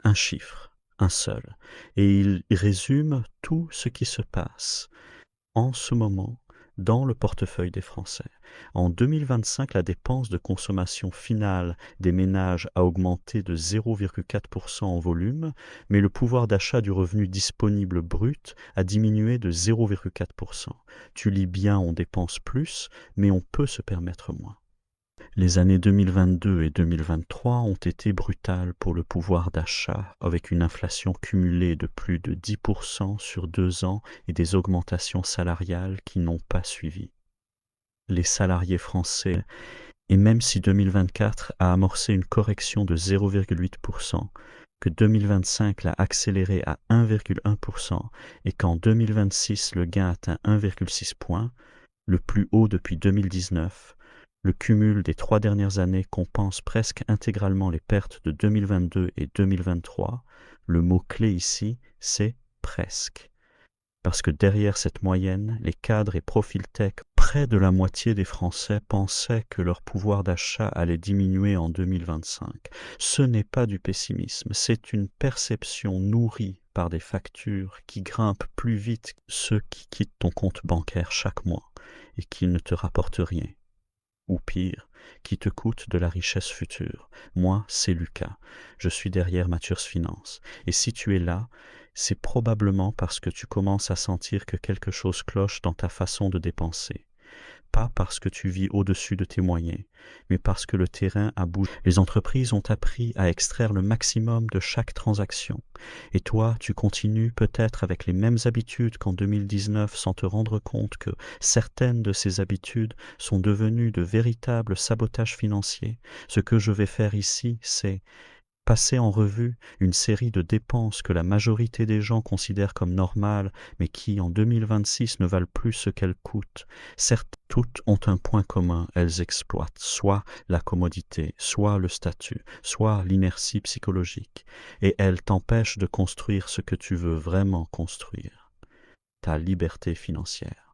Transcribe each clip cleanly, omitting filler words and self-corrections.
un chiffre, un seul, et il résume tout ce qui se passe en ce moment dans le portefeuille des Français. En 2025, la dépense de consommation finale des ménages a augmenté de 0,4% en volume, mais le pouvoir d'achat du revenu disponible brut a diminué de 0,4%. Tu lis bien, on dépense plus, mais on peut se permettre moins. Les années 2022 et 2023 ont été brutales pour le pouvoir d'achat, avec une inflation cumulée de plus de 10% sur 2 ans et des augmentations salariales qui n'ont pas suivi. Les salariés français, et même si 2024 a amorcé une correction de 0,8%, que 2025 l'a accéléré à 1,1% et qu'en 2026 le gain atteint 1,6 points, le plus haut depuis 2019, le cumul des 3 dernières années compense presque intégralement les pertes de 2022 et 2023. Le mot-clé ici, c'est presque. Parce que derrière cette moyenne, les cadres et profils tech, près de la moitié des Français pensaient que leur pouvoir d'achat allait diminuer en 2025. Ce n'est pas du pessimisme, c'est une perception nourrie par des factures qui grimpent plus vite que ceux qui quittent ton compte bancaire chaque mois et qui ne te rapportent rien. Ou pire, qui te coûte de la richesse future. Moi, c'est Lucas. Je suis derrière Mathias Finance. Et si tu es là, c'est probablement parce que tu commences à sentir que quelque chose cloche dans ta façon de dépenser. Pas parce que tu vis au-dessus de tes moyens, mais parce que le terrain a bougé. Les entreprises ont appris à extraire le maximum de chaque transaction. Et toi, tu continues peut-être avec les mêmes habitudes qu'en 2019 sans te rendre compte que certaines de ces habitudes sont devenues de véritables sabotages financiers. Ce que je vais faire ici, c'est passer en revue une série de dépenses que la majorité des gens considèrent comme normales, mais qui, en 2026, ne valent plus ce qu'elles coûtent. Certes, toutes ont un point commun, elles exploitent soit la commodité, soit le statut, soit l'inertie psychologique, et elles t'empêchent de construire ce que tu veux vraiment construire, ta liberté financière.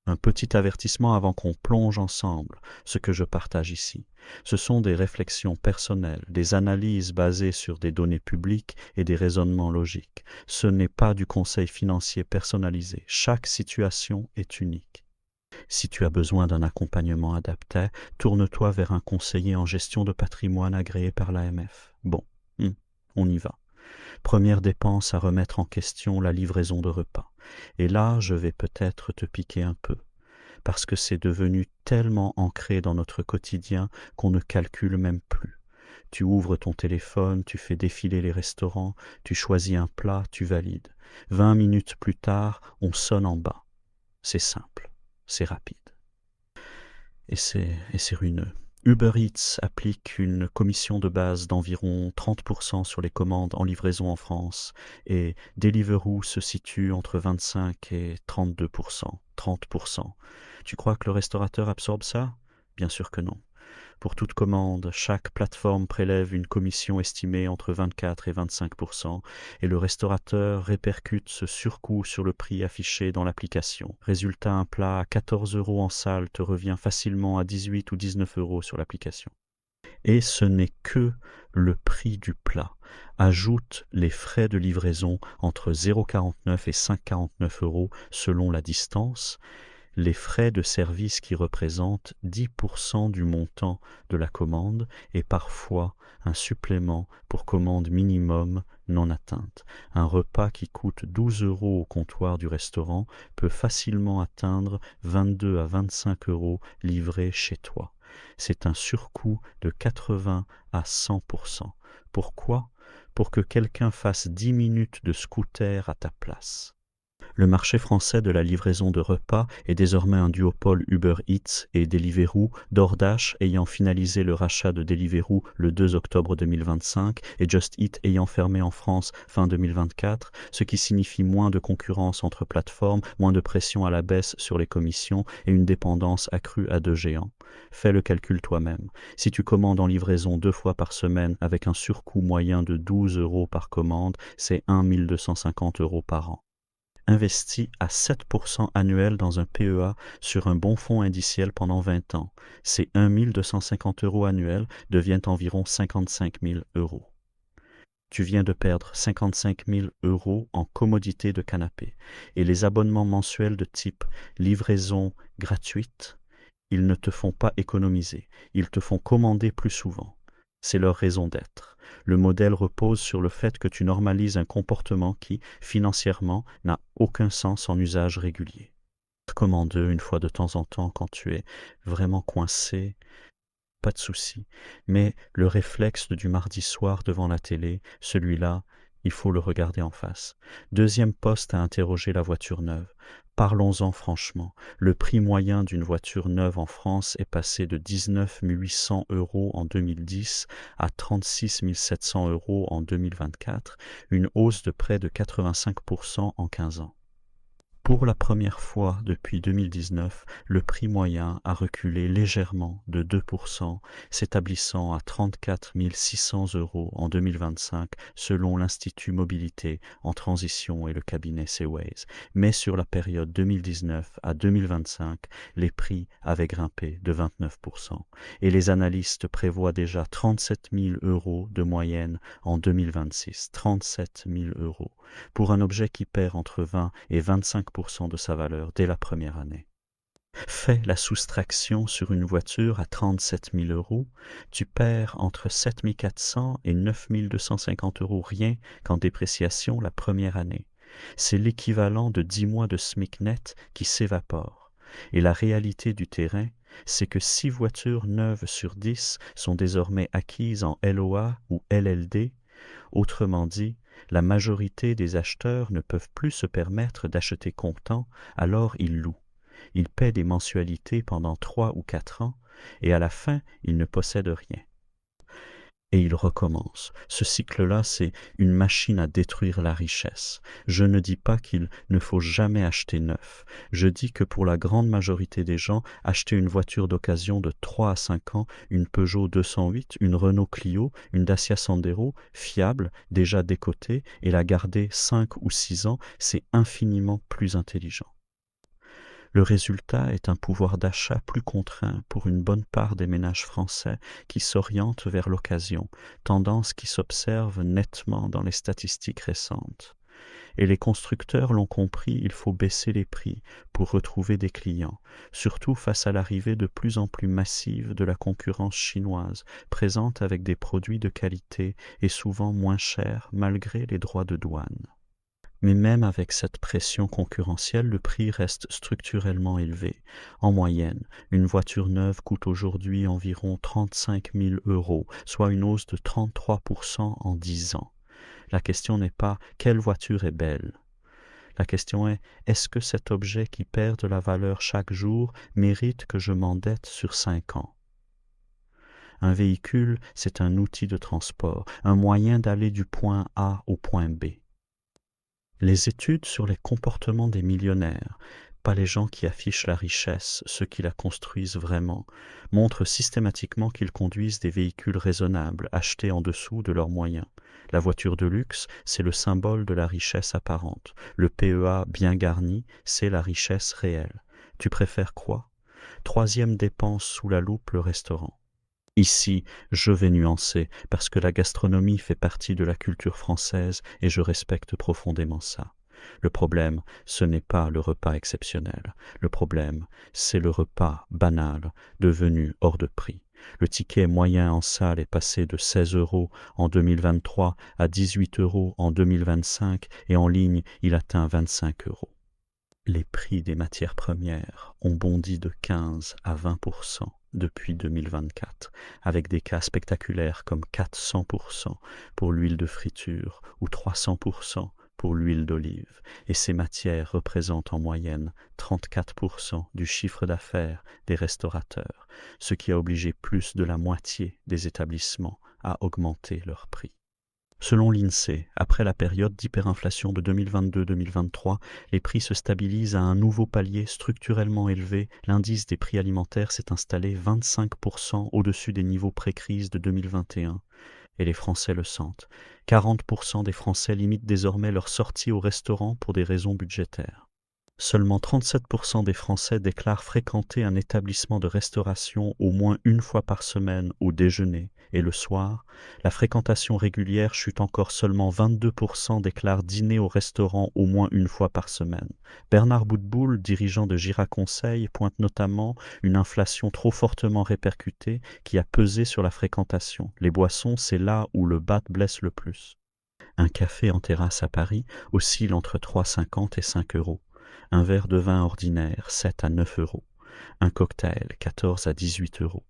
Un petit avertissement avant qu'on plonge ensemble ce que je partage ici. Ce sont des réflexions personnelles, des analyses basées sur des données publiques et des raisonnements logiques. Ce n'est pas du conseil financier personnalisé. Chaque situation est unique. Si tu as besoin d'un accompagnement adapté, tourne-toi vers un conseiller en gestion de patrimoine agréé par l'AMF. Bon, on y va. Première dépense à remettre en question, la livraison de repas. Et là, je vais peut-être te piquer un peu, parce que c'est devenu tellement ancré dans notre quotidien qu'on ne calcule même plus. Tu ouvres ton téléphone, tu fais défiler les restaurants, tu choisis un plat, tu valides. 20 minutes plus tard, on sonne en bas. C'est simple, c'est rapide. Et c'est ruineux. Uber Eats applique une commission de base d'environ 30% sur les commandes en livraison en France et Deliveroo se situe entre 25 et 32%, 30%. Tu crois que le restaurateur absorbe ça? Bien sûr que non. Pour toute commande, chaque plateforme prélève une commission estimée entre 24 et 25% et le restaurateur répercute ce surcoût sur le prix affiché dans l'application. Résultat, un plat à 14 € en salle te revient facilement à 18 ou 19 € sur l'application. Et ce n'est que le prix du plat. Ajoute les frais de livraison entre 0,49 et 5,49 € selon la distance, les frais de service qui représentent 10% du montant de la commande et parfois un supplément pour commande minimum non atteinte. Un repas qui coûte 12 € au comptoir du restaurant peut facilement atteindre 22 à 25 € livré chez toi. C'est un surcoût de 80 à 100%. Pourquoi? Pour que quelqu'un fasse 10 minutes de scooter à ta place. Le marché français de la livraison de repas est désormais un duopole Uber Eats et Deliveroo, DoorDash ayant finalisé le rachat de Deliveroo le 2 octobre 2025 et Just Eat ayant fermé en France fin 2024, ce qui signifie moins de concurrence entre plateformes, moins de pression à la baisse sur les commissions et une dépendance accrue à deux géants. Fais le calcul toi-même. Si tu commandes en livraison 2 fois par semaine avec un surcoût moyen de 12 € par commande, c'est 1 250 € par an. Investis à 7% annuel dans un PEA sur un bon fonds indiciel pendant 20 ans. Ces 1 250 € annuels deviennent environ 55 000 €. Tu viens de perdre 55 000 € en commodité de canapé. Et les abonnements mensuels de type livraison gratuite, ils ne te font pas économiser, ils te font commander plus souvent. C'est leur raison d'être. Le modèle repose sur le fait que tu normalises un comportement qui, financièrement, n'a aucun sens en usage régulier. Commande une fois de temps en temps quand tu es vraiment coincé, pas de souci. Mais le réflexe du mardi soir devant la télé, celui-là, il faut le regarder en face. Deuxième poste à interroger la voiture neuve. Parlons-en franchement. Le prix moyen d'une voiture neuve en France est passé de 19 800 € en 2010 à 36 700 € en 2024, une hausse de près de 85% en 15 ans. Pour la première fois depuis 2019, le prix moyen a reculé légèrement de 2%, s'établissant à 34 600 € en 2025 selon l'Institut Mobilité en Transition et le cabinet Seaways. Mais sur la période 2019 à 2025, les prix avaient grimpé de 29%. Et les analystes prévoient déjà 37 000 € de moyenne en 2026. 37 000 € pour un objet qui perd entre 20 et 25% de sa valeur dès la première année. Fais la soustraction sur une voiture à 37 000 €, tu perds entre 7 400 et 9 250 € rien qu'en dépréciation la première année. C'est l'équivalent de 10 mois de SMIC net qui s'évapore. Et la réalité du terrain, c'est que 6 voitures neuves sur 10 sont désormais acquises en LOA ou LLD. Autrement dit, la majorité des acheteurs ne peuvent plus se permettre d'acheter comptant, alors ils louent. Ils paient des mensualités pendant 3 ou 4 ans, et à la fin, ils ne possèdent rien. Et ils recommencent. Ce cycle-là, c'est une machine à détruire la richesse. Je ne dis pas qu'il ne faut jamais acheter neuf. Je dis que pour la grande majorité des gens, acheter une voiture d'occasion de 3 à 5 ans, une Peugeot 208, une Renault Clio, une Dacia Sandero, fiable, déjà décotée, et la garder 5 ou 6 ans, c'est infiniment plus intelligent. Le résultat est un pouvoir d'achat plus contraint pour une bonne part des ménages français qui s'orientent vers l'occasion, tendance qui s'observe nettement dans les statistiques récentes. Et les constructeurs l'ont compris, il faut baisser les prix pour retrouver des clients, surtout face à l'arrivée de plus en plus massive de la concurrence chinoise, présente avec des produits de qualité et souvent moins chers malgré les droits de douane. Mais même avec cette pression concurrentielle, le prix reste structurellement élevé. En moyenne, une voiture neuve coûte aujourd'hui environ 35 000 €, soit une hausse de 33% en 10 ans. La question n'est pas « quelle voiture est belle ?» La question est « est-ce que cet objet qui perd de la valeur chaque jour mérite que je m'endette sur 5 ans ?» Un véhicule, c'est un outil de transport, un moyen d'aller du point A au point B. Les études sur les comportements des millionnaires, pas les gens qui affichent la richesse, ceux qui la construisent vraiment, montrent systématiquement qu'ils conduisent des véhicules raisonnables, achetés en dessous de leurs moyens. La voiture de luxe, c'est le symbole de la richesse apparente. Le PEA bien garni, c'est la richesse réelle. Tu préfères quoi? Troisième dépense sous la loupe, le restaurant. Ici, je vais nuancer, parce que la gastronomie fait partie de la culture française et je respecte profondément ça. Le problème, ce n'est pas le repas exceptionnel. Le problème, c'est le repas banal, devenu hors de prix. Le ticket moyen en salle est passé de 16 € en 2023 à 18 € en 2025 et en ligne, il atteint 25 €. Les prix des matières premières ont bondi de 15 à 20% depuis 2024, avec des cas spectaculaires comme 400% pour l'huile de friture ou 300% pour l'huile d'olive, et ces matières représentent en moyenne 34% du chiffre d'affaires des restaurateurs, ce qui a obligé plus de la moitié des établissements à augmenter leurs prix. Selon l'INSEE, après la période d'hyperinflation de 2022-2023, les prix se stabilisent à un nouveau palier structurellement élevé. L'indice des prix alimentaires s'est installé 25% au-dessus des niveaux pré-crise de 2021. Et les Français le sentent. 40% des Français limitent désormais leur sortie au restaurant pour des raisons budgétaires. Seulement 37% des Français déclarent fréquenter un établissement de restauration au moins une fois par semaine au déjeuner Et le soir, la fréquentation régulière chute encore, seulement 22% déclarent dîner au restaurant au moins une fois par semaine. Bernard Boutboul, dirigeant de Gira Conseil, pointe notamment une inflation trop fortement répercutée qui a pesé sur la fréquentation. Les boissons, c'est là où le bat blesse le plus. Un café en terrasse à Paris oscille entre 3,50 et 5 euros. Un verre de vin ordinaire, 7 à 9 euros. Un cocktail, 14 à 18 euros.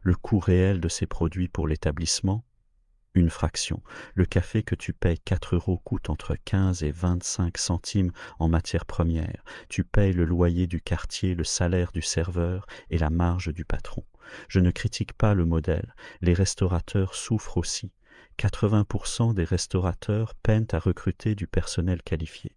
Le coût réel de ces produits pour l'établissement, une fraction. Le café que tu payes 4 euros coûte entre 15 et 25 centimes en matières premières. Tu payes le loyer du quartier, le salaire du serveur et la marge du patron. Je ne critique pas le modèle. Les restaurateurs souffrent aussi. 80% des restaurateurs peinent à recruter du personnel qualifié.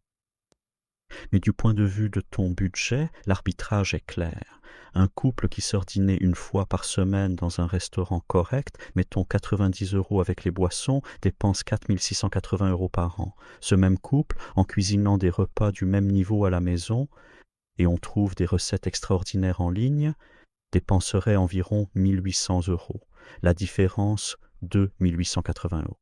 Mais du point de vue de ton budget, l'arbitrage est clair. Un couple qui sort dîner une fois par semaine dans un restaurant correct, mettons 90 euros avec les boissons, dépense 4 680 euros par an. Ce même couple, en cuisinant des repas du même niveau à la maison, et on trouve des recettes extraordinaires en ligne, dépenserait environ 1 800 euros. La différence, 2 880 euros.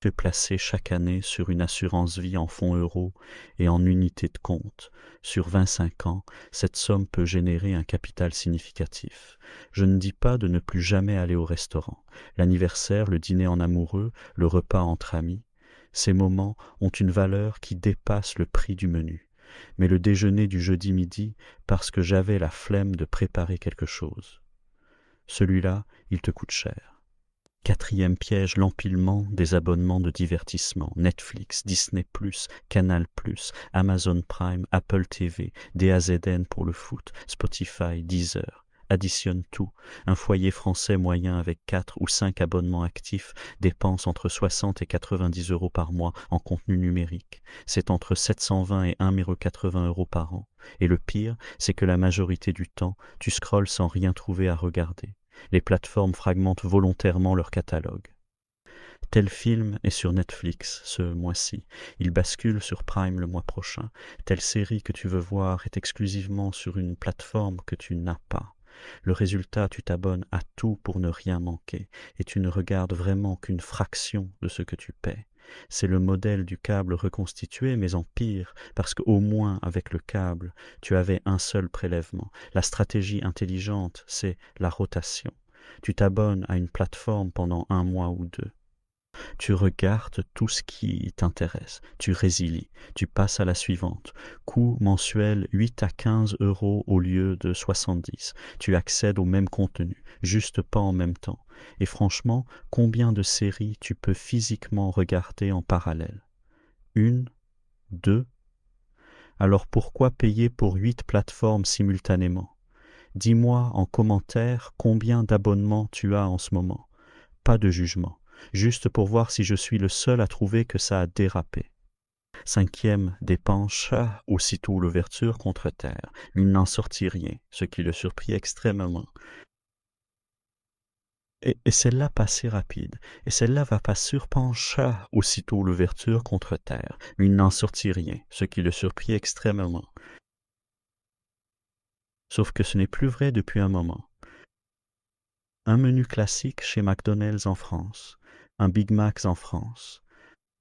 Fait placer chaque année sur une assurance vie en fonds euros et en unités de compte. Sur 25 ans, cette somme peut générer un capital significatif. Je ne dis pas de ne plus jamais aller au restaurant. L'anniversaire, le dîner en amoureux, le repas entre amis, ces moments ont une valeur qui dépasse le prix du menu. Mais le déjeuner du jeudi midi, parce que j'avais la flemme de préparer quelque chose. Celui-là, il te coûte cher. Quatrième piège, l'empilement des abonnements de divertissement. Netflix, Disney+, Canal+, Amazon Prime, Apple TV, DAZN pour le foot, Spotify, Deezer. Additionne tout. Un foyer français moyen avec 4 ou 5 abonnements actifs dépense entre 60 et 90 euros par mois en contenu numérique. C'est entre 720 et 1,80 euros par an. Et le pire, c'est que la majorité du temps, tu scrolles sans rien trouver à regarder. Les plateformes fragmentent volontairement leur catalogue. Tel film est sur Netflix ce mois-ci. Il bascule sur Prime le mois prochain. Telle série que tu veux voir est exclusivement sur une plateforme que tu n'as pas. Le résultat, tu t'abonnes à tout pour ne rien manquer et tu ne regardes vraiment qu'une fraction de ce que tu paies. C'est le modèle du câble reconstitué, mais en pire, parce qu'au moins avec le câble, tu avais un seul prélèvement. La stratégie intelligente, c'est la rotation. Tu t'abonnes à une plateforme pendant 1 mois ou 2. Tu regardes tout ce qui t'intéresse, tu résilies, tu passes à la suivante. Coût mensuel 8 à 15 euros au lieu de 70. Tu accèdes au même contenu, juste pas en même temps. Et franchement, combien de séries tu peux physiquement regarder en parallèle? 1, 2? Alors pourquoi payer pour 8 plateformes simultanément? Dis-moi en commentaire combien d'abonnements tu as en ce moment. Pas de jugement, juste pour voir si je suis le seul à trouver que ça a dérapé. Cinquième dépense, aussitôt l'ouverture contre terre. Il n'en sortit rien, ce qui le surprit extrêmement. Et celle-là passait rapide, et celle-là va pas surpencher aussitôt l'ouverture contre terre. Il n'en sortit rien, ce qui le surprit extrêmement. Sauf que ce n'est plus vrai depuis un moment. Un menu classique chez McDonald's en France, un Big Mac en France,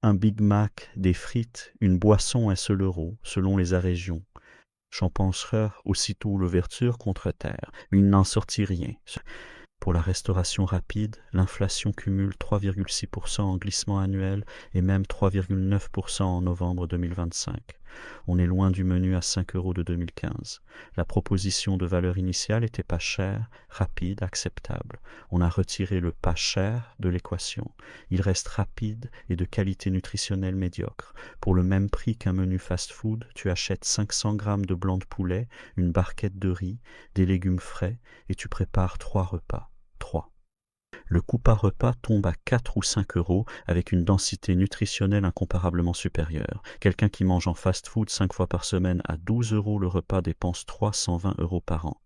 un Big Mac, des frites, une boisson à seul euro, selon les régions. J'en penserai aussitôt l'ouverture contre terre, mais il n'en sortit rien. Pour la restauration rapide, l'inflation cumule 3,6% en glissement annuel et même 3,9% en novembre 2025. On est loin du menu à 5 euros de 2015. La proposition de valeur initiale était pas chère, rapide, acceptable. On a retiré le pas cher de l'équation. Il reste rapide et de qualité nutritionnelle médiocre. Pour le même prix qu'un menu fast-food, tu achètes 500 grammes de blanc de poulet, une barquette de riz, des légumes frais et tu prépares 3 repas. 3. Le coût par repas tombe à 4 ou 5 euros avec une densité nutritionnelle incomparablement supérieure. Quelqu'un qui mange en fast-food 5 fois par semaine à 12 euros le repas dépense 320 euros par an.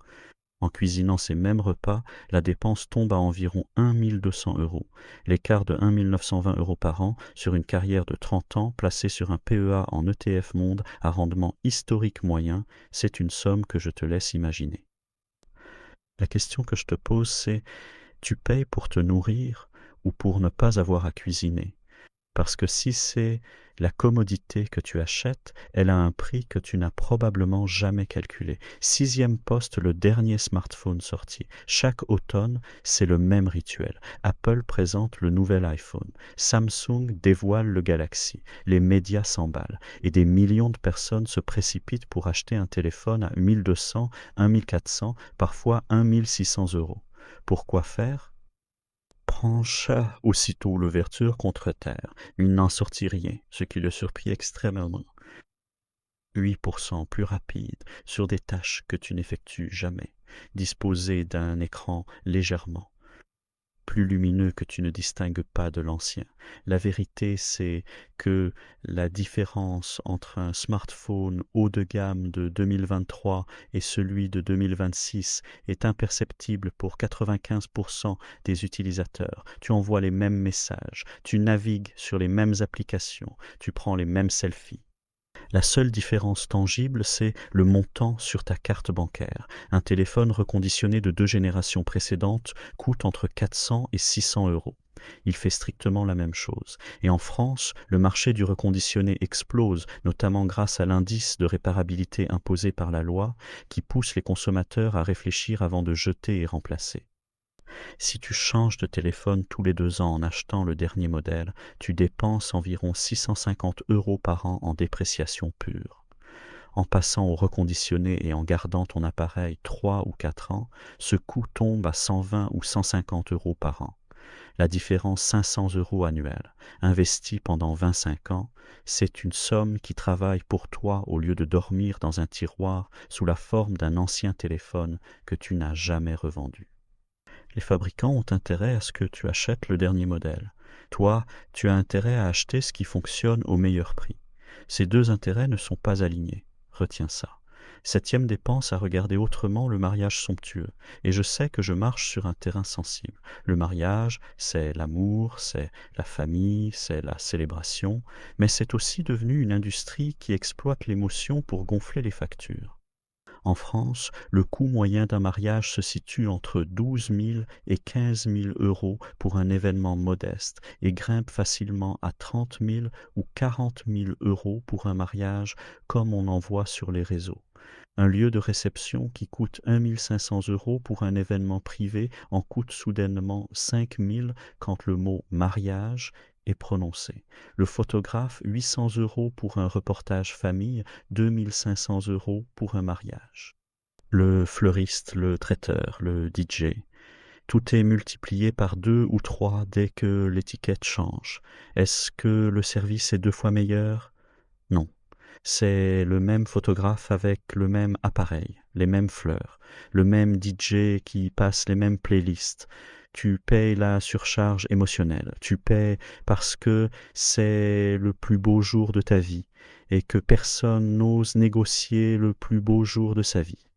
En cuisinant ces mêmes repas, la dépense tombe à environ 1 200 euros. L'écart de 1 920 euros par an sur une carrière de 30 ans placée sur un PEA en ETF Monde à rendement historique moyen, c'est une somme que je te laisse imaginer. La question que je te pose, c'est: tu payes pour te nourrir ou pour ne pas avoir à cuisiner. Parce que si c'est la commodité que tu achètes, elle a un prix que tu n'as probablement jamais calculé. Sixième poste, le dernier smartphone sorti. Chaque automne, c'est le même rituel. Apple présente le nouvel iPhone. Samsung dévoile le Galaxy. Les médias s'emballent. Et des millions de personnes se précipitent pour acheter un téléphone à 1200, 1400, parfois 1600 euros. Pourquoi faire? Trancha aussitôt l'ouverture contre terre. Il n'en sortit rien, ce qui le surprit extrêmement. 8% plus rapide sur des tâches que tu n'effectues jamais, disposé d'un écran légèrement plus lumineux que tu ne distingues pas de l'ancien. La vérité, c'est que la différence entre un smartphone haut de gamme de 2023 et celui de 2026 est imperceptible pour 95% des utilisateurs. Tu envoies les mêmes messages, tu navigues sur les mêmes applications, tu prends les mêmes selfies. La seule différence tangible, c'est le montant sur ta carte bancaire. Un téléphone reconditionné de 2 générations précédentes coûte entre 400 et 600 euros. Il fait strictement la même chose. Et en France, le marché du reconditionné explose, notamment grâce à l'indice de réparabilité imposé par la loi, qui pousse les consommateurs à réfléchir avant de jeter et remplacer. Si tu changes de téléphone tous les 2 ans en achetant le dernier modèle, tu dépenses environ 650 euros par an en dépréciation pure. En passant au reconditionné et en gardant ton appareil 3 ou 4 ans, ce coût tombe à 120 ou 150 euros par an. La différence 500 euros annuels, investis pendant 25 ans, c'est une somme qui travaille pour toi au lieu de dormir dans un tiroir sous la forme d'un ancien téléphone que tu n'as jamais revendu. Les fabricants ont intérêt à ce que tu achètes le dernier modèle. Toi, tu as intérêt à acheter ce qui fonctionne au meilleur prix. Ces deux intérêts ne sont pas alignés. Retiens ça. Septième dépense à regarder autrement le mariage somptueux. Et je sais que je marche sur un terrain sensible. Le mariage, c'est l'amour, c'est la famille, c'est la célébration, mais c'est aussi devenu une industrie qui exploite l'émotion pour gonfler les factures. En France, le coût moyen d'un mariage se situe entre 12 000 et 15 000 euros pour un événement modeste et grimpe facilement à 30 000 ou 40 000 euros pour un mariage comme on en voit sur les réseaux. Un lieu de réception qui coûte 1 500 euros pour un événement privé en coûte soudainement 5 000 quand le mot mariage est prononcé. Le photographe, 800 euros pour un reportage famille, 2 500 euros pour un mariage. Le fleuriste, le traiteur, le DJ, tout est multiplié par 2 ou 3 dès que l'étiquette change. Est-ce que le service est 2 fois meilleur? Non. C'est le même photographe avec le même appareil, les mêmes fleurs, le même DJ qui passe les mêmes playlists. Tu payes la surcharge émotionnelle, tu payes parce que c'est le plus beau jour de ta vie et que personne n'ose négocier le plus beau jour de sa vie.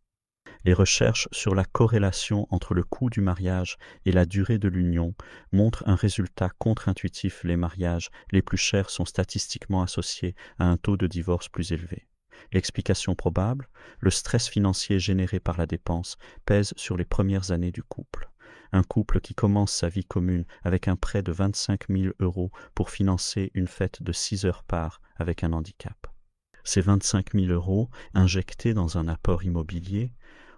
Les recherches sur la corrélation entre le coût du mariage et la durée de l'union montrent un résultat contre-intuitif. Les mariages les plus chers sont statistiquement associés à un taux de divorce plus élevé. L'explication probable, le stress financier généré par la dépense pèse sur les premières années du couple. Un couple qui commence sa vie commune avec un prêt de 25 000 euros pour financer une fête de 6 heures par avec un handicap. Ces 25 000 euros injectés dans un apport immobilier,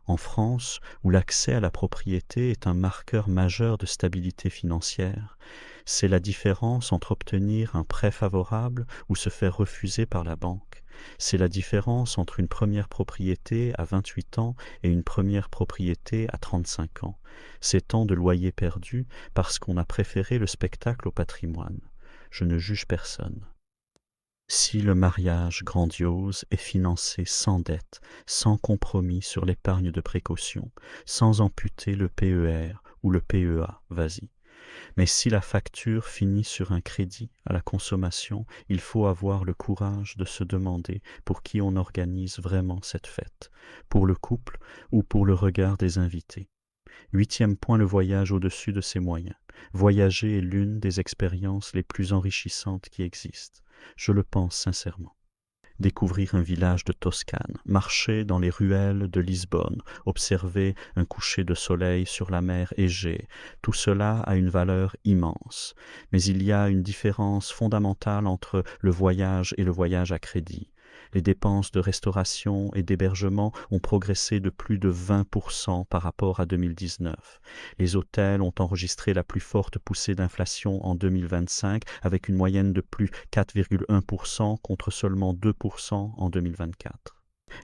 en France, où l'accès à la propriété est un marqueur majeur de stabilité financière, c'est la différence entre obtenir un prêt favorable ou se faire refuser par la banque. C'est la différence entre une première propriété à 28 ans et une première propriété à 35 ans. Ces temps de loyer perdus parce qu'on a préféré le spectacle au patrimoine. Je ne juge personne. Si le mariage grandiose est financé sans dette, sans compromis sur l'épargne de précaution, sans amputer le PER ou le PEA, vas-y. Mais si la facture finit sur un crédit à la consommation, il faut avoir le courage de se demander pour qui on organise vraiment cette fête, pour le couple ou pour le regard des invités. Huitième point, le voyage au-dessus de ses moyens. Voyager est l'une des expériences les plus enrichissantes qui existent. Je le pense sincèrement. découvrir un village de Toscane, marcher dans les ruelles de Lisbonne, observer un coucher de soleil sur la mer Égée, tout cela a une valeur immense. Mais il y a une différence fondamentale entre le voyage et le voyage à crédit. Les dépenses de restauration et d'hébergement ont progressé de plus de 20% par rapport à 2019. Les hôtels ont enregistré la plus forte poussée d'inflation en 2025, avec une moyenne de plus 4,1% contre seulement 2% en 2024.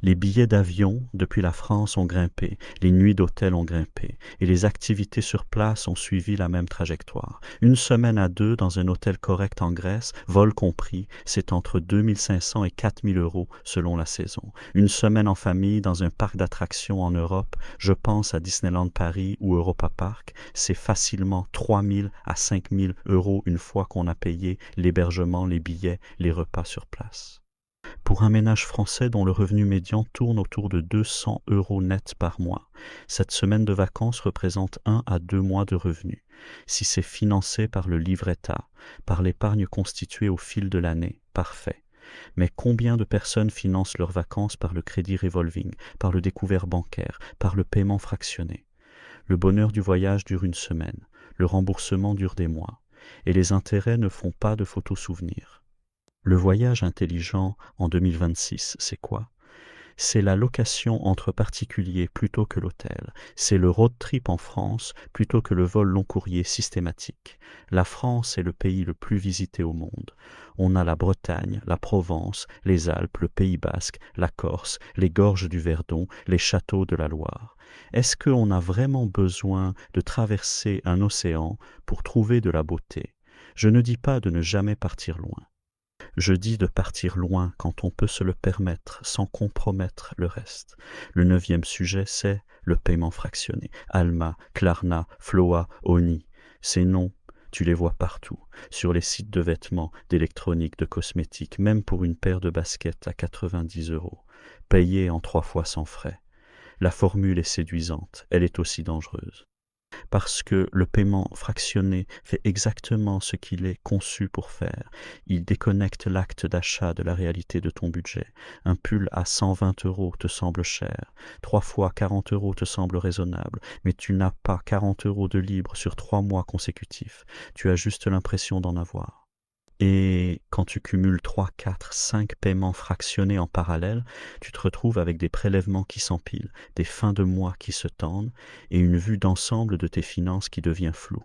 Les billets d'avion depuis la France ont grimpé, les nuits d'hôtel ont grimpé, et les activités sur place ont suivi la même trajectoire. Une semaine à deux dans un hôtel correct en Grèce, vol compris, c'est entre 2 500 et 4 000 euros selon la saison. Une semaine en famille dans un parc d'attractions en Europe, je pense à Disneyland Paris ou Europa Park, c'est facilement 3 000 à 5 000 euros une fois qu'on a payé l'hébergement, les billets, les repas sur place. Pour un ménage français dont le revenu médian tourne autour de 200 euros net par mois, cette semaine de vacances représente 1 à 2 mois de revenus. Si c'est financé par le livret A, par l'épargne constituée au fil de l'année, parfait. Mais combien de personnes financent leurs vacances par le crédit revolving, par le découvert bancaire, par le paiement fractionné? Le bonheur du voyage dure une semaine, le remboursement dure des mois, et les intérêts ne font pas de photos souvenirs. Le voyage intelligent en 2026, c'est quoi? C'est la location entre particuliers plutôt que l'hôtel. C'est le road trip en France plutôt que le vol long courrier systématique. La France est le pays le plus visité au monde. On a la Bretagne, la Provence, les Alpes, le Pays basque, la Corse, les gorges du Verdon, les châteaux de la Loire. Est-ce qu'on a vraiment besoin de traverser un océan pour trouver de la beauté? Je ne dis pas de ne jamais partir loin. Je dis de partir loin quand on peut se le permettre sans compromettre le reste. Le 9e sujet, c'est le paiement fractionné. Alma, Klarna, Floa, Oni. Ces noms, tu les vois partout, sur les sites de vêtements, d'électronique, de cosmétiques, même pour une paire de baskets à 90 euros. Payé en 3 fois sans frais. La formule est séduisante, elle est aussi dangereuse. Parce que le paiement fractionné fait exactement ce qu'il est conçu pour faire. Il déconnecte l'acte d'achat de la réalité de ton budget. Un pull à 120 euros te semble cher, 3 fois 40 euros te semble raisonnable, mais tu n'as pas 40 euros de libre sur 3 mois consécutifs. Tu as juste l'impression d'en avoir. Et quand tu cumules 3, 4, 5 paiements fractionnés en parallèle, tu te retrouves avec des prélèvements qui s'empilent, des fins de mois qui se tendent et une vue d'ensemble de tes finances qui devient floue.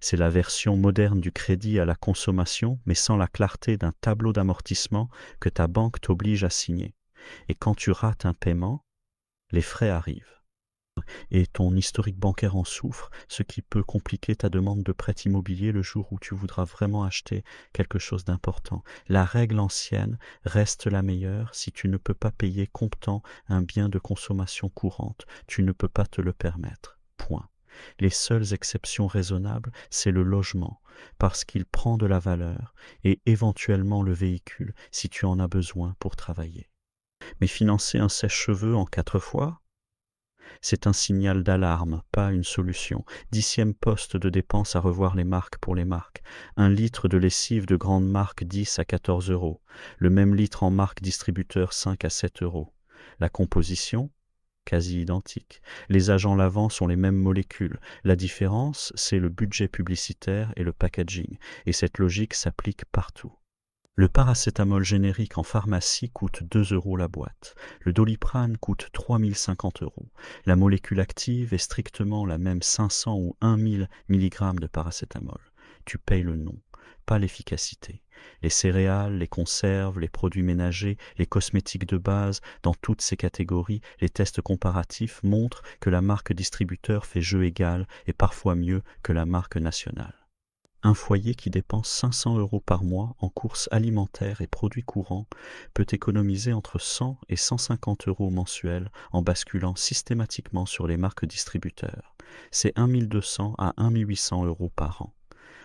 C'est la version moderne du crédit à la consommation, mais sans la clarté d'un tableau d'amortissement que ta banque t'oblige à signer. Et quand tu rates un paiement, les frais arrivent. Et ton historique bancaire en souffre, ce qui peut compliquer ta demande de prêt immobilier le jour où tu voudras vraiment acheter quelque chose d'important. La règle ancienne reste la meilleure. Si tu ne peux pas payer comptant un bien de consommation courante, tu ne peux pas te le permettre. Point. Les seules exceptions raisonnables, c'est le logement, parce qu'il prend de la valeur, et éventuellement le véhicule, si tu en as besoin pour travailler. Mais financer un sèche-cheveux en 4 fois, c'est un signal d'alarme, pas une solution. 10e poste de dépense à revoir les marques pour les marques. 1 litre de lessive de grande marque 10 à 14 euros. Le même litre en marque distributeur 5 à 7 euros. La composition, quasi identique. Les agents lavants sont les mêmes molécules. La différence, c'est le budget publicitaire et le packaging. Et cette logique s'applique partout. Le paracétamol générique en pharmacie coûte 2 euros la boîte. Le Doliprane coûte 3 050 euros. La molécule active est strictement la même 500 ou 1000 mg de paracétamol. Tu payes le nom, pas l'efficacité. Les céréales, les conserves, les produits ménagers, les cosmétiques de base, dans toutes ces catégories, les tests comparatifs montrent que la marque distributeur fait jeu égal et parfois mieux que la marque nationale. Un foyer qui dépense 500 euros par mois en courses alimentaires et produits courants peut économiser entre 100 et 150 euros mensuels en basculant systématiquement sur les marques distributeurs. C'est 1 200 à 1 800 euros par an,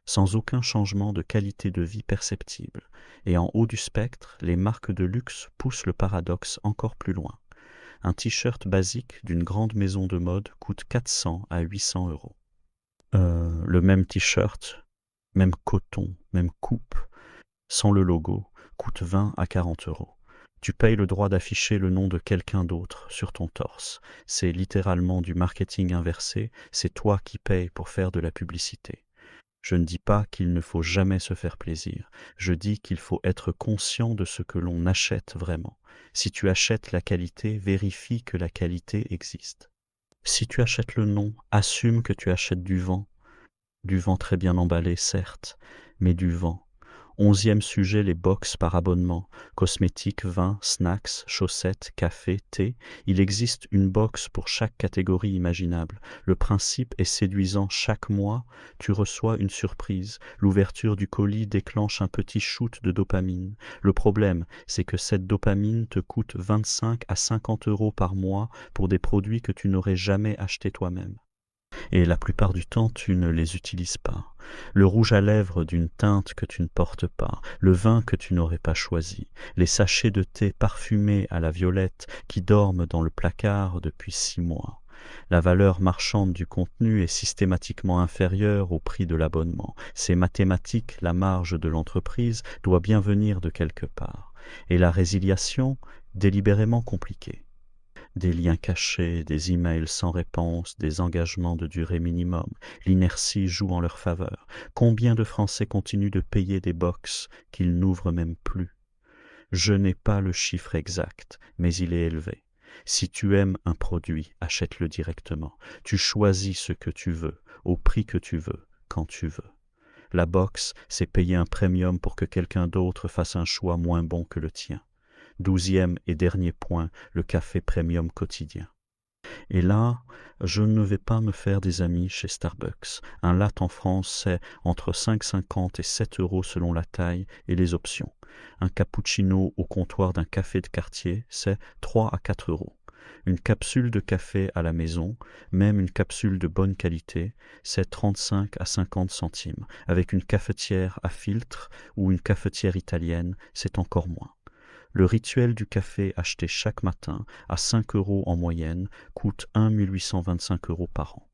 sans aucun changement de qualité de vie perceptible. Et en haut du spectre, les marques de luxe poussent le paradoxe encore plus loin. Un t-shirt basique d'une grande maison de mode coûte 400 à 800 euros. Le même t-shirt, même coton, même coupe, sans le logo, coûte 20 à 40 euros. Tu payes le droit d'afficher le nom de quelqu'un d'autre sur ton torse. C'est littéralement du marketing inversé, c'est toi qui payes pour faire de la publicité. Je ne dis pas qu'il ne faut jamais se faire plaisir, je dis qu'il faut être conscient de ce que l'on achète vraiment. Si tu achètes la qualité, vérifie que la qualité existe. Si tu achètes le nom, assume que tu achètes du vent très bien emballé certes, mais du vent. 11e sujet, les box par abonnement. Cosmétiques, vins, snacks, chaussettes, café, thé. Il existe une box pour chaque catégorie imaginable. Le principe est séduisant. Chaque mois, tu reçois une surprise. L'ouverture du colis déclenche un petit shoot de dopamine. Le problème, c'est que cette dopamine te coûte 25 à 50 € par mois pour des produits que tu n'aurais jamais achetés toi-même. Et la plupart du temps, tu ne les utilises pas. Le rouge à lèvres d'une teinte que tu ne portes pas, le vin que tu n'aurais pas choisi, les sachets de thé parfumés à la violette qui dorment dans le placard depuis 6 mois. La valeur marchande du contenu est systématiquement inférieure au prix de l'abonnement. C'est mathématique, la marge de l'entreprise doit bien venir de quelque part. Et la résiliation, délibérément compliquée. Des liens cachés, des emails sans réponse, des engagements de durée minimum. L'inertie joue en leur faveur. Combien de Français continuent de payer des box qu'ils n'ouvrent même plus? Je n'ai pas le chiffre exact, mais il est élevé. Si tu aimes un produit, achète-le directement. Tu choisis ce que tu veux, au prix que tu veux, quand tu veux. La box, c'est payer un premium pour que quelqu'un d'autre fasse un choix moins bon que le tien. 12e et dernier point, le café premium quotidien. Et là, je ne vais pas me faire des amis chez Starbucks. Un latte en France, c'est entre 5,50 et 7 € selon la taille et les options. Un cappuccino au comptoir d'un café de quartier, c'est 3 à 4 €. Une capsule de café à la maison, même une capsule de bonne qualité, c'est 35 à 50 centimes. Avec une cafetière à filtre ou une cafetière italienne, c'est encore moins. Le rituel du café acheté chaque matin à 5 € en moyenne coûte 1 825 € par an.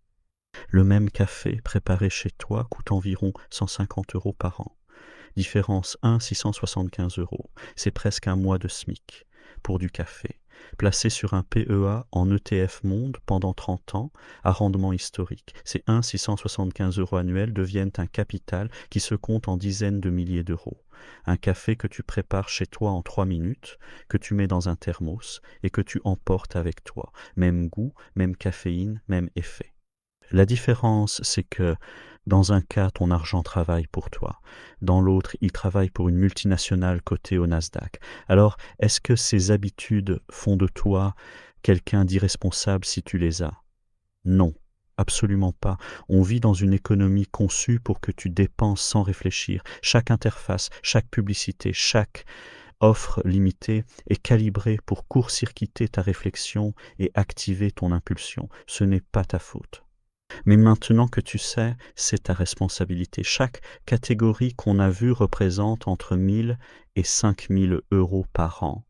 Le même café préparé chez toi coûte environ 150 € par an. Différence 1 675 €. C'est presque un mois de SMIC pour du café. Placé sur un PEA en ETF Monde pendant 30 ans, à rendement historique. Ces 1 675 € annuels deviennent un capital qui se compte en dizaines de milliers d'euros. Un café que tu prépares chez toi en 3 minutes, que tu mets dans un thermos et que tu emportes avec toi. Même goût, même caféine, même effet. La différence, c'est que dans un cas, ton argent travaille pour toi. Dans l'autre, il travaille pour une multinationale cotée au Nasdaq. Alors, est-ce que ces habitudes font de toi quelqu'un d'irresponsable si tu les as? Non, absolument pas. On vit dans une économie conçue pour que tu dépenses sans réfléchir. Chaque interface, chaque publicité, chaque offre limitée est calibrée pour court-circuiter ta réflexion et activer ton impulsion. Ce n'est pas ta faute. Mais maintenant que tu sais, c'est ta responsabilité. Chaque catégorie qu'on a vue représente entre 1 000 et 5 000 € par an.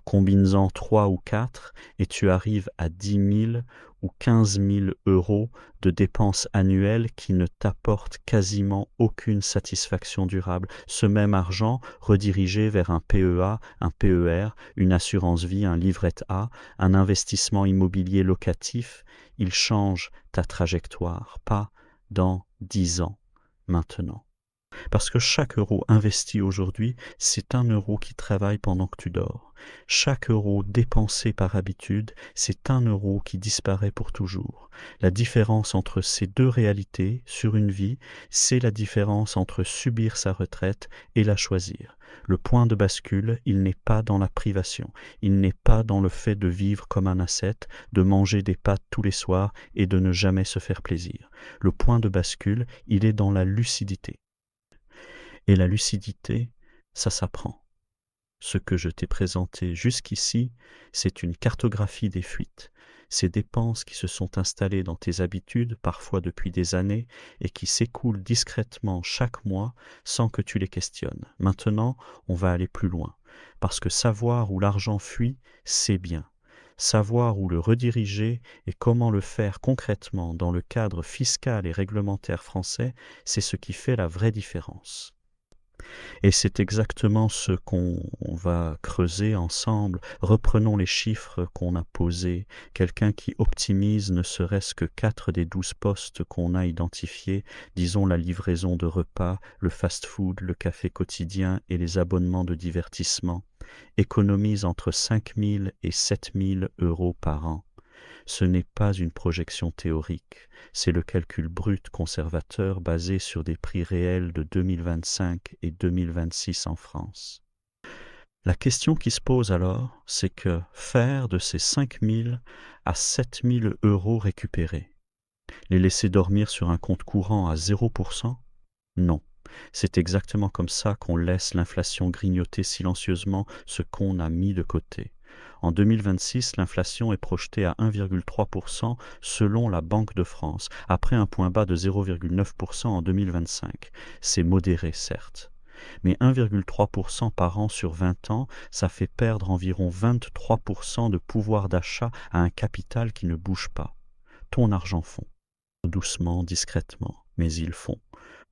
Combine-en 3 ou 4 et tu arrives à 10 000 ou 15 000 € de dépenses annuelles qui ne t'apportent quasiment aucune satisfaction durable. Ce même argent redirigé vers un PEA, un PER, une assurance vie, un livret A, un investissement immobilier locatif, il change ta trajectoire, pas dans 10 ans, maintenant. Parce que chaque euro investi aujourd'hui, c'est un euro qui travaille pendant que tu dors. Chaque euro dépensé par habitude, c'est un euro qui disparaît pour toujours. La différence entre ces deux réalités sur une vie, c'est la différence entre subir sa retraite et la choisir. Le point de bascule, il n'est pas dans la privation, il n'est pas dans le fait de vivre comme un ascète, de manger des pâtes tous les soirs et de ne jamais se faire plaisir. Le point de bascule, il est dans la lucidité. Et la lucidité, ça s'apprend. Ce que je t'ai présenté jusqu'ici, c'est une cartographie des fuites, ces dépenses qui se sont installées dans tes habitudes, parfois depuis des années, et qui s'écoulent discrètement chaque mois sans que tu les questionnes. Maintenant, on va aller plus loin, parce que savoir où l'argent fuit, c'est bien. Savoir où le rediriger et comment le faire concrètement dans le cadre fiscal et réglementaire français, c'est ce qui fait la vraie différence. Et c'est exactement ce qu'on va creuser ensemble. Reprenons les chiffres qu'on a posés. Quelqu'un qui optimise ne serait-ce que 4 des 12 postes qu'on a identifiés, disons la livraison de repas, le fast-food, le café quotidien et les abonnements de divertissement, économise entre 5 000 et 7 000 euros par an. Ce n'est pas une projection théorique, c'est le calcul brut conservateur basé sur des prix réels de 2025 et 2026 en France. La question qui se pose alors, c'est que faire de ces 5 000 à 7 000 euros récupérés, les laisser dormir sur un compte courant à 0%? Non. C'est exactement comme ça qu'on laisse l'inflation grignoter silencieusement ce qu'on a mis de côté. En 2026, l'inflation est projetée à 1,3% selon la Banque de France, après un point bas de 0,9% en 2025. C'est modéré, certes. Mais 1,3% par an sur 20 ans, ça fait perdre environ 23% de pouvoir d'achat à un capital qui ne bouge pas. Ton argent fond. Doucement, discrètement, mais ils font.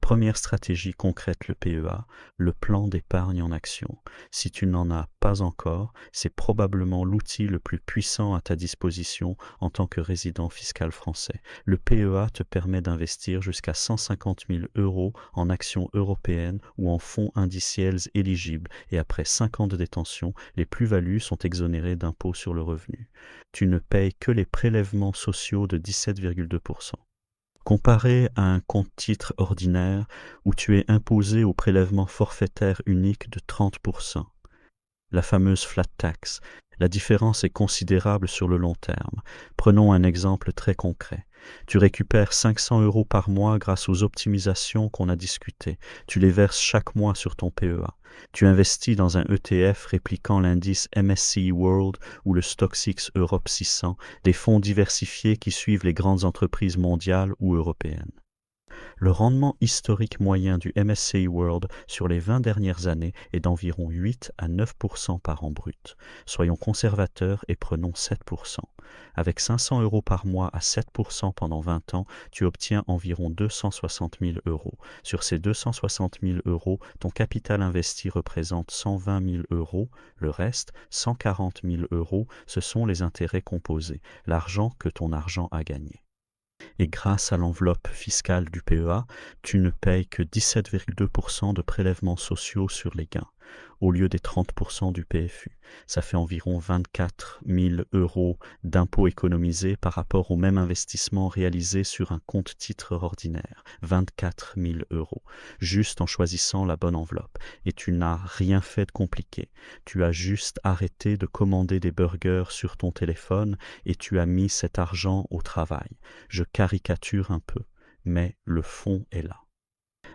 Première stratégie concrète, le PEA, le plan d'épargne en action. Si tu n'en as pas encore, c'est probablement l'outil le plus puissant à ta disposition en tant que résident fiscal français. Le PEA te permet d'investir jusqu'à 150 000 euros en actions européennes ou en fonds indiciels éligibles et après 5 ans de détention, les plus-values sont exonérées d'impôt sur le revenu. Tu ne payes que les prélèvements sociaux de 17,2%. Comparé à un compte-titre ordinaire où tu es imposé au prélèvement forfaitaire unique de 30%, la fameuse flat tax, la différence est considérable sur le long terme. Prenons un exemple très concret. Tu récupères 500 euros par mois grâce aux optimisations qu'on a discutées. Tu les verses chaque mois sur ton PEA. Tu investis dans un ETF répliquant l'indice MSCI World ou le StoxX Europe 600, des fonds diversifiés qui suivent les grandes entreprises mondiales ou européennes. Le rendement historique moyen du MSCI World sur les 20 dernières années est d'environ 8 à 9% par an brut. Soyons conservateurs et prenons 7%. Avec 500 euros par mois à 7% pendant 20 ans, tu obtiens environ 260 000 euros. Sur ces 260 000 euros, ton capital investi représente 120 000 euros. Le reste, 140 000 euros, ce sont les intérêts composés, l'argent que ton argent a gagné. Et grâce à l'enveloppe fiscale du PEA, tu ne payes que 17,2% de prélèvements sociaux sur les gains, au lieu des 30% du PFU. Ça fait environ 24 000 euros d'impôts économisés par rapport au même investissement réalisé sur un compte-titre ordinaire. 24 000 euros, juste en choisissant la bonne enveloppe. Et tu n'as rien fait de compliqué. Tu as juste arrêté de commander des burgers sur ton téléphone et tu as mis cet argent au travail. Je caricature un peu, mais le fond est là.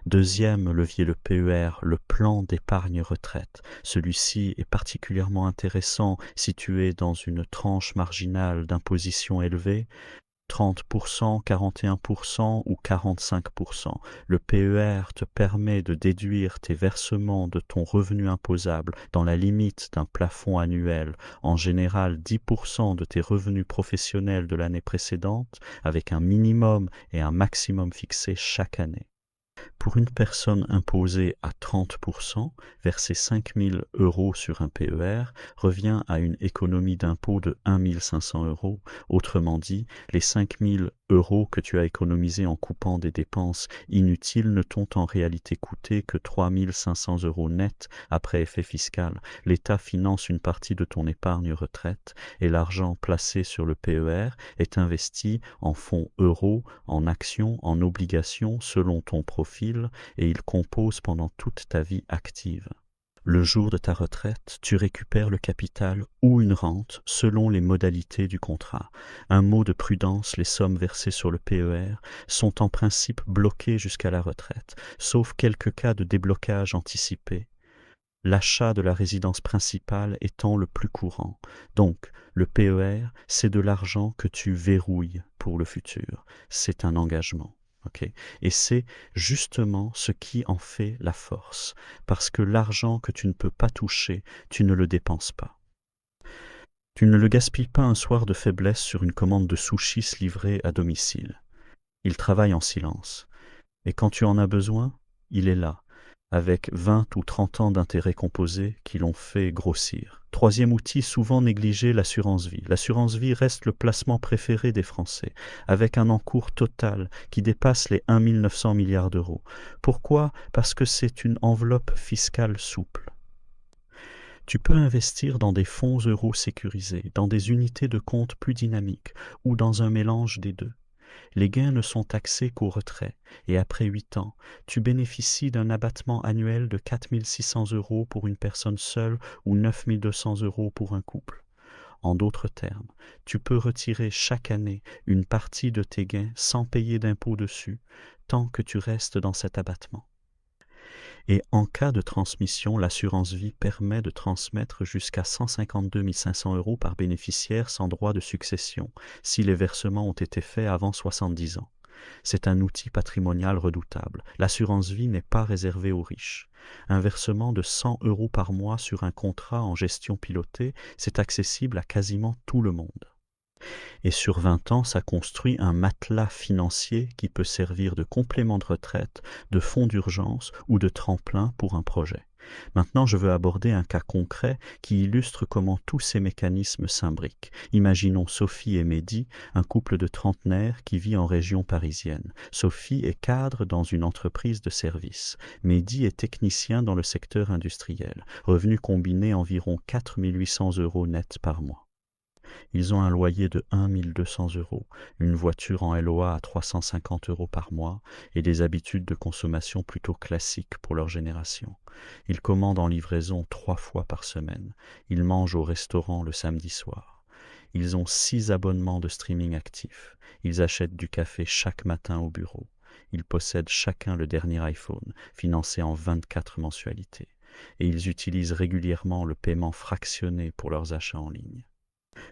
Deuxième levier, le PER, le plan d'épargne retraite. Celui-ci est particulièrement intéressant si tu es dans une tranche marginale d'imposition élevée, 30%, 41% ou 45%. Le PER te permet de déduire tes versements de ton revenu imposable dans la limite d'un plafond annuel, en général 10% de tes revenus professionnels de l'année précédente, avec un minimum et un maximum fixé chaque année. Pour une personne imposée à 30%, verser 5 000 euros sur un PER revient à une économie d'impôt de 1 500 euros. Autrement dit, les 5 000 euros que tu as économisés en coupant des dépenses inutiles ne t'ont en réalité coûté que 3 500 euros net après effet fiscal. L'État finance une partie de ton épargne retraite et l'argent placé sur le PER est investi en fonds euros, en actions, en obligations selon ton profil et il compose pendant toute ta vie active. Le jour de ta retraite, tu récupères le capital ou une rente selon les modalités du contrat. Un mot de prudence, les sommes versées sur le PER sont en principe bloquées jusqu'à la retraite, sauf quelques cas de déblocage anticipé. L'achat de la résidence principale étant le plus courant. Donc, le PER, c'est de l'argent que tu verrouilles pour le futur. C'est un engagement. Okay. Et c'est justement ce qui en fait la force, parce que l'argent que tu ne peux pas toucher, tu ne le dépenses pas. Tu ne le gaspilles pas un soir de faiblesse sur une commande de sushis livrée à domicile. Il travaille en silence. Et quand tu en as besoin, il est là. avec 20 ou 30 ans d'intérêts composés qui l'ont fait grossir. Troisième outil souvent négligé, l'assurance vie. L'assurance vie reste le placement préféré des Français, avec un encours total qui dépasse les 1 900 milliards d'euros. Pourquoi? Parce que c'est une enveloppe fiscale souple. Tu peux investir dans des fonds euros sécurisés, dans des unités de compte plus dynamiques ou dans un mélange des deux. Les gains ne sont taxés qu'au retrait et après 8 ans, tu bénéficies d'un abattement annuel de 4 600 euros pour une personne seule ou 9 200 euros pour un couple. En d'autres termes, tu peux retirer chaque année une partie de tes gains sans payer d'impôt dessus, tant que tu restes dans cet abattement. Et en cas de transmission, l'assurance vie permet de transmettre jusqu'à 152 500 euros par bénéficiaire sans droit de succession, si les versements ont été faits avant 70 ans. C'est un outil patrimonial redoutable. L'assurance vie n'est pas réservée aux riches. Un versement de 100 euros par mois sur un contrat en gestion pilotée, c'est accessible à quasiment tout le monde. Et sur 20 ans, ça construit un matelas financier qui peut servir de complément de retraite, de fonds d'urgence ou de tremplin pour un projet. Maintenant, je veux aborder un cas concret qui illustre comment tous ces mécanismes s'imbriquent. Imaginons Sophie et Mehdi, un couple de trentenaires qui vit en région parisienne. Sophie est cadre dans une entreprise de services. Mehdi est technicien dans le secteur industriel. Revenu combiné environ 4 800 euros net par mois. Ils ont un loyer de 1 200 euros, une voiture en LOA à 350 euros par mois et des habitudes de consommation plutôt classiques pour leur génération. Ils commandent en livraison 3 fois par semaine. Ils mangent au restaurant le samedi soir. Ils ont 6 abonnements de streaming actifs. Ils achètent du café chaque matin au bureau. Ils possèdent chacun le dernier iPhone, financé en 24 mensualités. Et ils utilisent régulièrement le paiement fractionné pour leurs achats en ligne.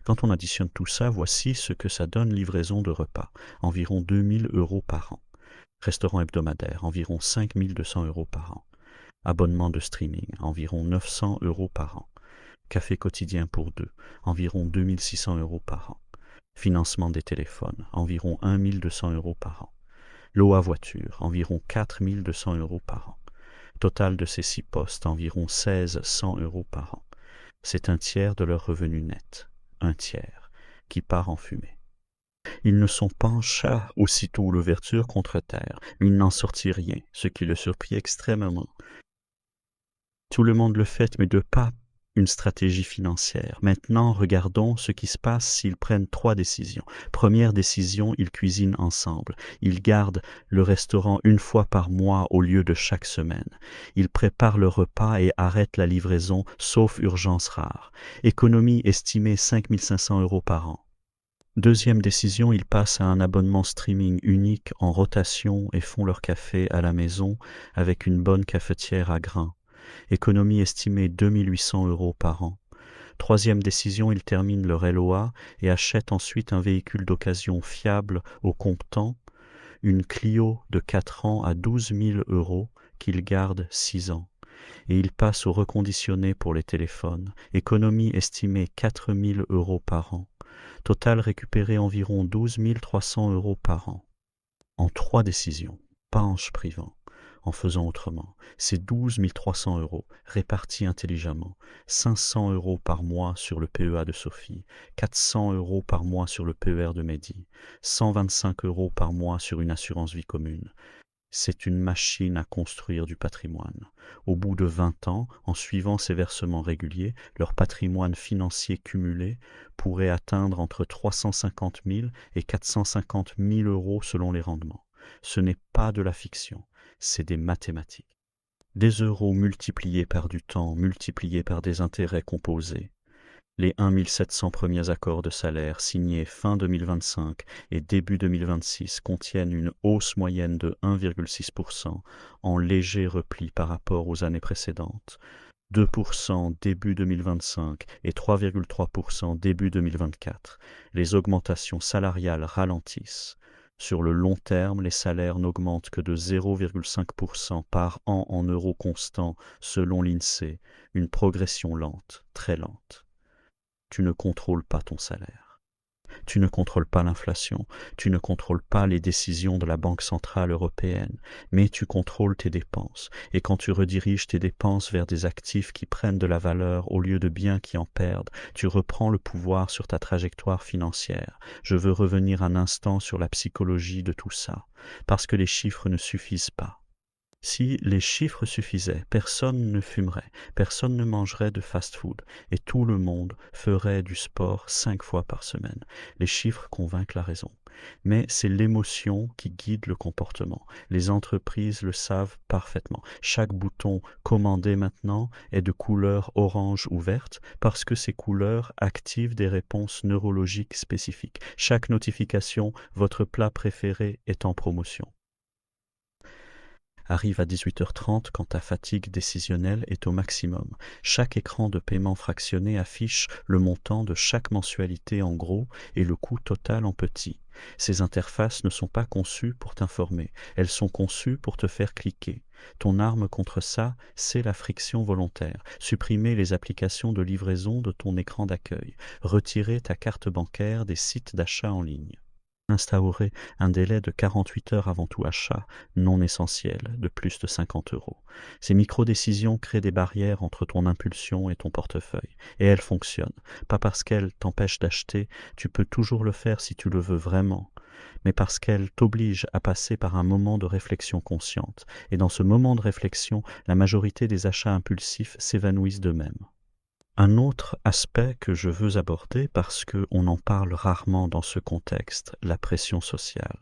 Quand on additionne tout ça, voici ce que ça donne: livraison de repas, environ 2 000 euros par an. Restaurant hebdomadaire, environ 5 200 euros par an. Abonnement de streaming, environ 900 euros par an. Café quotidien pour deux, environ 2 600 euros par an. Financement des téléphones, environ 1 200 euros par an. Loa voiture, environ 4 200 euros par an. Total de ces 6 postes, environ 16 100 euros par an. C'est un tiers de leur revenu net. Un tiers, qui part en fumée. Ils ne sont pas en chat aussitôt l'ouverture contre terre. Il n'en sortit rien, ce qui le surprit extrêmement. Tout le monde le fait, mais de pas une stratégie financière. Maintenant, regardons ce qui se passe s'ils prennent 3 décisions. Première décision, ils cuisinent ensemble. Ils gardent le restaurant une fois par mois au lieu de chaque semaine. Ils préparent le repas et arrêtent la livraison, sauf urgence rare. Économie estimée 5 500 euros par an. Deuxième décision, ils passent à un abonnement streaming unique en rotation et font leur café à la maison avec une bonne cafetière à grains. Économie estimée 2 800 euros par an. Troisième décision, ils terminent leur LOA et achètent ensuite un véhicule d'occasion fiable au comptant, une Clio de 4 ans à 12 000 euros qu'ils gardent 6 ans. Et ils passent au reconditionné pour les téléphones. Économie estimée 4 000 euros par an. Total récupéré environ 12 300 euros par an. En 3 décisions, pas en se privant. En faisant autrement, c'est 12 300 euros répartis intelligemment, 500 euros par mois sur le PEA de Sophie, 400 euros par mois sur le PER de Mehdi, 125 euros par mois sur une assurance vie commune. C'est une machine à construire du patrimoine. Au bout de 20 ans, en suivant ces versements réguliers, leur patrimoine financier cumulé pourrait atteindre entre 350 000 et 450 000 euros selon les rendements. Ce n'est pas de la fiction. C'est des mathématiques. Des euros multipliés par du temps, multipliés par des intérêts composés. Les 1 700 premiers accords de salaire signés fin 2025 et début 2026 contiennent une hausse moyenne de 1,6% en léger repli par rapport aux années précédentes. 2% début 2025 et 3,3% début 2024. Les augmentations salariales ralentissent. Sur le long terme, les salaires n'augmentent que de 0,5% par an en euros constants selon l'INSEE, une progression lente, très lente. Tu ne contrôles pas ton salaire. Tu ne contrôles pas l'inflation, tu ne contrôles pas les décisions de la Banque centrale européenne, mais tu contrôles tes dépenses. Et quand tu rediriges tes dépenses vers des actifs qui prennent de la valeur au lieu de biens qui en perdent, tu reprends le pouvoir sur ta trajectoire financière. Je veux revenir un instant sur la psychologie de tout ça, parce que les chiffres ne suffisent pas. Si les chiffres suffisaient, personne ne fumerait, personne ne mangerait de fast-food, et tout le monde ferait du sport 5 fois par semaine. Les chiffres convainquent la raison. Mais c'est l'émotion qui guide le comportement. Les entreprises le savent parfaitement. Chaque bouton commandé maintenant est de couleur orange ou verte parce que ces couleurs activent des réponses neurologiques spécifiques. Chaque notification, votre plat préféré est en promotion. Arrive à 18h30 quand ta fatigue décisionnelle est au maximum. Chaque écran de paiement fractionné affiche le montant de chaque mensualité en gros et le coût total en petit. Ces interfaces ne sont pas conçues pour t'informer, elles sont conçues pour te faire cliquer. Ton arme contre ça, c'est la friction volontaire. Supprimer les applications de livraison de ton écran d'accueil. Retirer ta carte bancaire des sites d'achat en ligne. Instaurer un délai de 48 heures avant tout achat non essentiel de plus de 50 euros. Ces micro-décisions créent des barrières entre ton impulsion et ton portefeuille. Et elles fonctionnent. Pas parce qu'elles t'empêchent d'acheter, tu peux toujours le faire si tu le veux vraiment, mais parce qu'elles t'obligent à passer par un moment de réflexion consciente. Et dans ce moment de réflexion, la majorité des achats impulsifs s'évanouissent d'eux-mêmes. Un autre aspect que je veux aborder parce qu'on en parle rarement dans ce contexte, la pression sociale.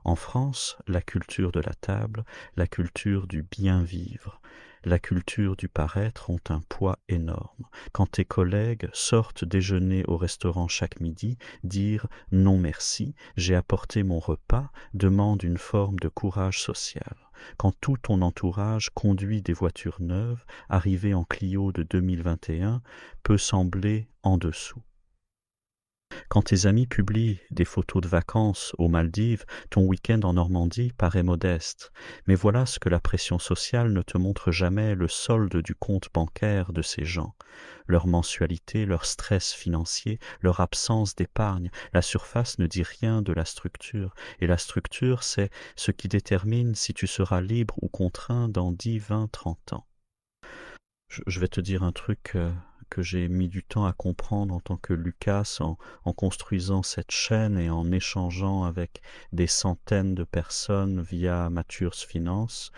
En France, la culture de la table, la culture du bien vivre, la culture du paraître ont un poids énorme. Quand tes collègues sortent déjeuner au restaurant chaque midi, dire non merci, j'ai apporté mon repas demande une forme de courage social. Quand tout ton entourage conduit des voitures neuves, arrivées en Clio de 2021, peut sembler en dessous. Quand tes amis publient des photos de vacances aux Maldives, ton week-end en Normandie paraît modeste. Mais voilà ce que la pression sociale ne te montre jamais, le solde du compte bancaire de ces gens. Leur mensualité, leur stress financier, leur absence d'épargne. La surface ne dit rien de la structure. Et la structure, c'est ce qui détermine si tu seras libre ou contraint dans 10, 20, 30 ans. Je vais te dire un truc que j'ai mis du temps à comprendre en tant que Lucas, en construisant cette chaîne et en échangeant avec des centaines de personnes via Matures Finance.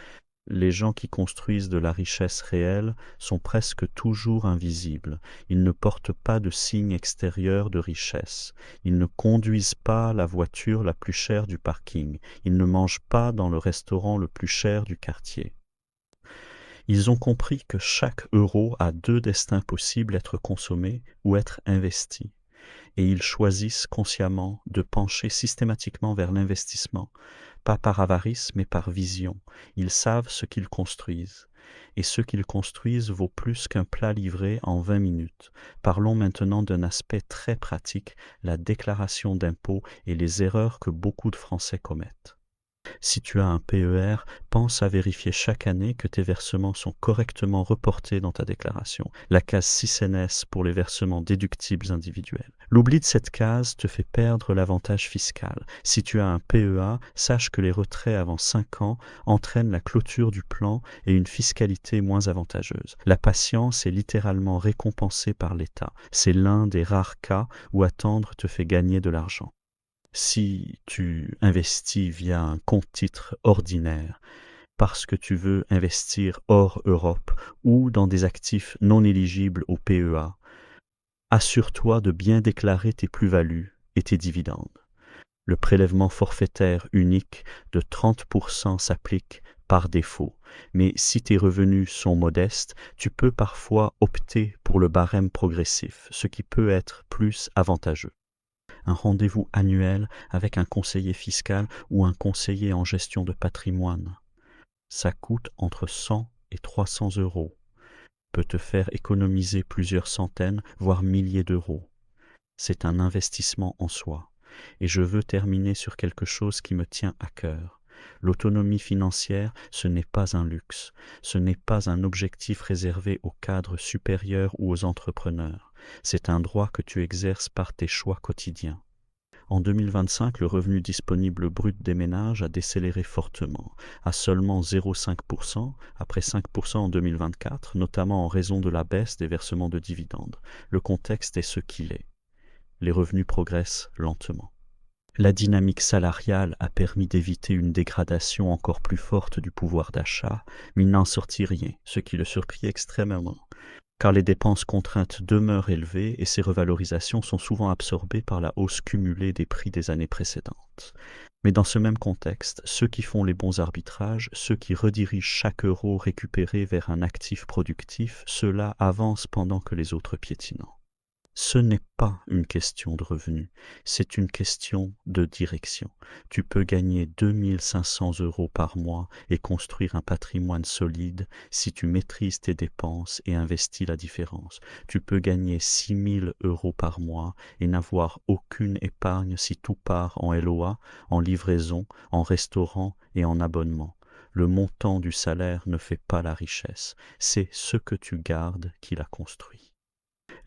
Les gens qui construisent de la richesse réelle sont presque toujours invisibles. Ils ne portent pas de signe extérieur de richesse. Ils ne conduisent pas la voiture la plus chère du parking. Ils ne mangent pas dans le restaurant le plus cher du quartier. Ils ont compris que chaque euro a deux destins possibles, être consommé ou être investi. Et ils choisissent consciemment de pencher systématiquement vers l'investissement, pas par avarice mais par vision. Ils savent ce qu'ils construisent. Et ce qu'ils construisent vaut plus qu'un plat livré en 20 minutes. Parlons maintenant d'un aspect très pratique, la déclaration d'impôts et les erreurs que beaucoup de Français commettent. Si tu as un PER, pense à vérifier chaque année que tes versements sont correctement reportés dans ta déclaration. La case 6NS pour les versements déductibles individuels. L'oubli de cette case te fait perdre l'avantage fiscal. Si tu as un PEA, sache que les retraits avant 5 ans entraînent la clôture du plan et une fiscalité moins avantageuse. La patience est littéralement récompensée par l'État. C'est l'un des rares cas où attendre te fait gagner de l'argent. Si tu investis via un compte titre ordinaire parce que tu veux investir hors Europe ou dans des actifs non éligibles au PEA, assure-toi de bien déclarer tes plus-values et tes dividendes. Le prélèvement forfaitaire unique de 30% s'applique par défaut, mais si tes revenus sont modestes, tu peux parfois opter pour le barème progressif, ce qui peut être plus avantageux. Un rendez-vous annuel avec un conseiller fiscal ou un conseiller en gestion de patrimoine. Ça coûte entre 100 et 300 euros, peut te faire économiser plusieurs centaines, voire milliers d'euros. C'est un investissement en soi. Et je veux terminer sur quelque chose qui me tient à cœur. L'autonomie financière, ce n'est pas un luxe, ce n'est pas un objectif réservé aux cadres supérieurs ou aux entrepreneurs. C'est un droit que tu exerces par tes choix quotidiens. En 2025, le revenu disponible brut des ménages a décéléré fortement, à seulement 0,5%, après 5% en 2024, notamment en raison de la baisse des versements de dividendes. Le contexte est ce qu'il est. Les revenus progressent lentement. La dynamique salariale a permis d'éviter une dégradation encore plus forte du pouvoir d'achat, mais il n'en sortit rien, ce qui le surprit extrêmement, car les dépenses contraintes demeurent élevées et ces revalorisations sont souvent absorbées par la hausse cumulée des prix des années précédentes. Mais dans ce même contexte, ceux qui font les bons arbitrages, ceux qui redirigent chaque euro récupéré vers un actif productif, ceux-là avancent pendant que les autres piétinent. Ce n'est pas une question de revenus, c'est une question de direction. Tu peux gagner 2500 € par mois et construire un patrimoine solide si tu maîtrises tes dépenses et investis la différence. Tu peux gagner 6000 € par mois et n'avoir aucune épargne si tout part en LOA, en livraison, en restaurant et en abonnement. Le montant du salaire ne fait pas la richesse, c'est ce que tu gardes qui la construit.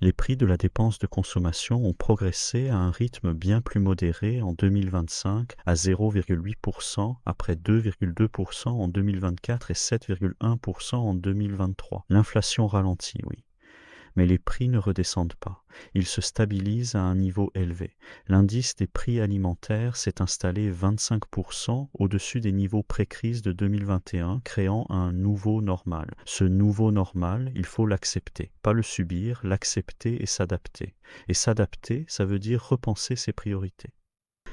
Les prix de la dépense de consommation ont progressé à un rythme bien plus modéré en 2025 à 0,8% après 2,2% en 2024 et 7,1% en 2023. L'inflation ralentit, oui. Mais les prix ne redescendent pas. Ils se stabilisent à un niveau élevé. L'indice des prix alimentaires s'est installé 25% au-dessus des niveaux pré-crise de 2021, créant un nouveau normal. Ce nouveau normal, il faut l'accepter. Pas le subir, l'accepter et s'adapter. Et s'adapter, ça veut dire repenser ses priorités.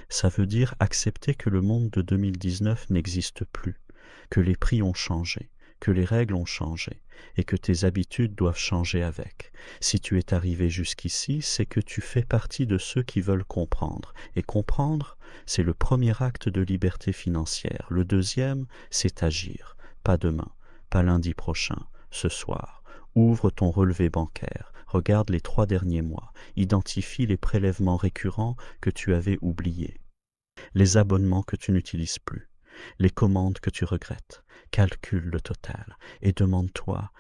Ça veut dire accepter que le monde de 2019 n'existe plus, que les prix ont changé, que les règles ont changé et que tes habitudes doivent changer avec. Si tu es arrivé jusqu'ici, c'est que tu fais partie de ceux qui veulent comprendre. Et comprendre, c'est le premier acte de liberté financière. Le deuxième, c'est agir. Pas demain, pas lundi prochain, ce soir. Ouvre ton relevé bancaire, regarde les 3 derniers mois, identifie les prélèvements récurrents que tu avais oubliés, les abonnements que tu n'utilises plus, les commandes que tu regrettes. Calcule le total et demande-toi,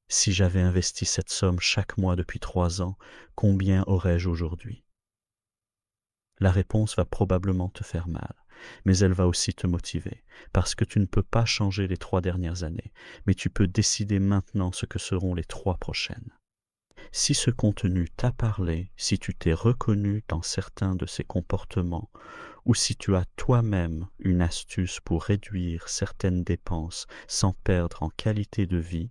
si j'avais investi cette somme chaque mois depuis 3 ans, combien aurais-je aujourd'hui? La réponse va probablement te faire mal, mais elle va aussi te motiver, parce que tu ne peux pas changer les 3 dernières années, mais tu peux décider maintenant ce que seront les 3 prochaines. Si ce contenu t'a parlé, si tu t'es reconnu dans certains de ces comportements, ou si tu as toi-même une astuce pour réduire certaines dépenses sans perdre en qualité de vie,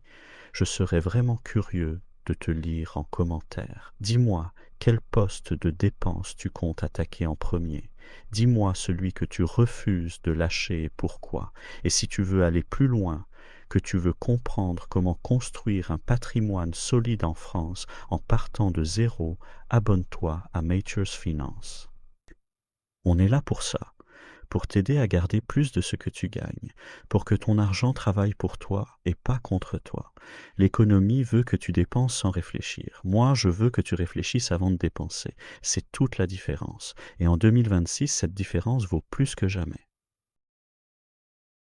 je serais vraiment curieux de te lire en commentaire. Dis-moi quel poste de dépense tu comptes attaquer en premier. Dis-moi celui que tu refuses de lâcher et pourquoi. Et si tu veux aller plus loin, que tu veux comprendre comment construire un patrimoine solide en France en partant de zéro, abonne-toi à Matures Finance. On est là pour ça, pour t'aider à garder plus de ce que tu gagnes, pour que ton argent travaille pour toi et pas contre toi. L'économie veut que tu dépenses sans réfléchir. Moi, je veux que tu réfléchisses avant de dépenser. C'est toute la différence. Et en 2026, cette différence vaut plus que jamais.